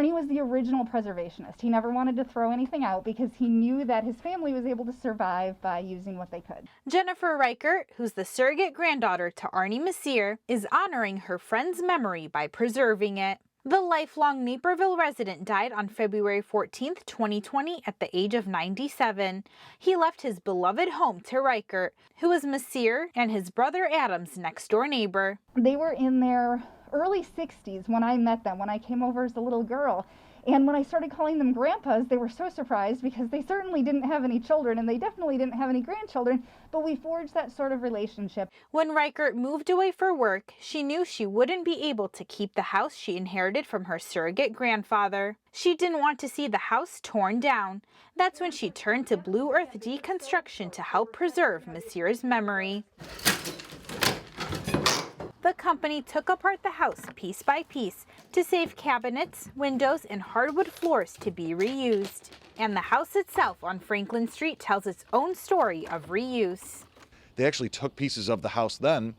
Arnie was the original preservationist. He never wanted to throw anything out because he knew that his family was able to survive by using what they could. Jennifer Reichert, who's the surrogate granddaughter to Arnie Massier, is honoring her friend's memory by preserving it. The lifelong Naperville resident died on February 14, 2020 at the age of 97. He left his beloved home to Reichert, who was Massier and his brother Adam's next-door neighbor. They were in their early 60s when I met them, when I came over as a little girl. And when I started calling them grandpas, they were so surprised because they certainly didn't have any children and they definitely didn't have any grandchildren, but we forged that sort of relationship. When Reichert moved away for work, she knew she wouldn't be able to keep the house she inherited from her surrogate grandfather. She didn't want to see the house torn down. That's when she turned to BlueEarth Deconstruction to help preserve Massier's memory. The company took apart the house piece by piece to save cabinets, windows, and hardwood floors to be reused. And the house itself on Franklin Street tells its own story of reuse. They actually took pieces of the house then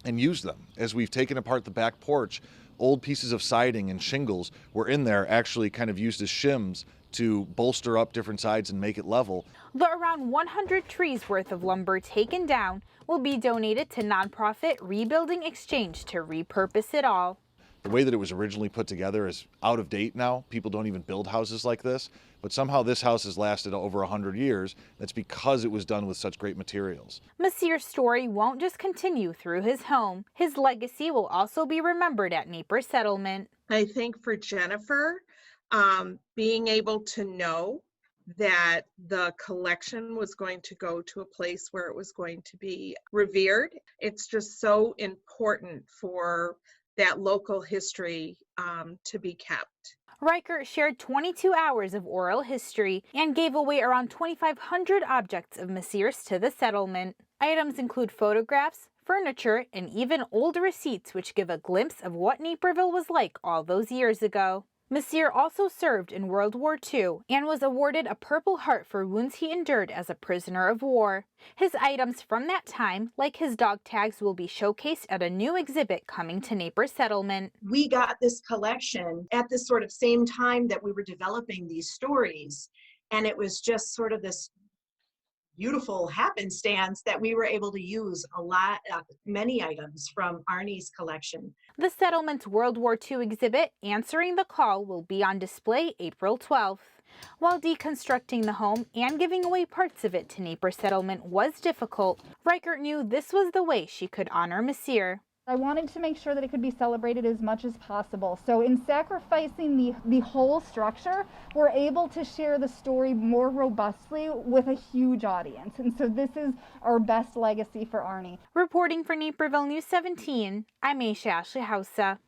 and used them. As we've taken apart the back porch, old pieces of siding and shingles were in there, actually kind of used as shims to bolster up different sides and make it level. The around 100 trees worth of lumber taken down will be donated to nonprofit Rebuilding Exchange to repurpose it all. The way that it was originally put together is out of date now. People don't even build houses like this, but somehow this house has lasted over 100 years. That's because it was done with such great materials. Massier's story won't just continue through his home. His legacy will also be remembered at Naperville Settlement. I think for Jennifer, being able to know that the collection was going to go to a place where it was going to be revered, it's just so important for that local history to be kept. Reichert shared 22 hours of oral history and gave away around 2,500 objects of Massier's to the settlement. Items include photographs, furniture, and even old receipts which give a glimpse of what Naperville was like all those years ago. Massier also served in World War II and was awarded a Purple Heart for wounds he endured as a prisoner of war. His items from that time, like his dog tags, will be showcased at a new exhibit coming to Naperville Settlement. We got this collection at this sort of same time that we were developing these stories, and it was just sort of this beautiful happenstance that we were able to use many items from Arnie's collection. The settlement's World War II exhibit, Answering the Call, will be on display April 12th. While deconstructing the home and giving away parts of it to Naperville Settlement was difficult, Reichert knew this was the way she could honor Massier. I wanted to make sure that it could be celebrated as much as possible. So in sacrificing the whole structure, we're able to share the story more robustly with a huge audience. And so this is our best legacy for Arnie. Reporting for Naperville News 17, I'm Aisha Ashley Hausa.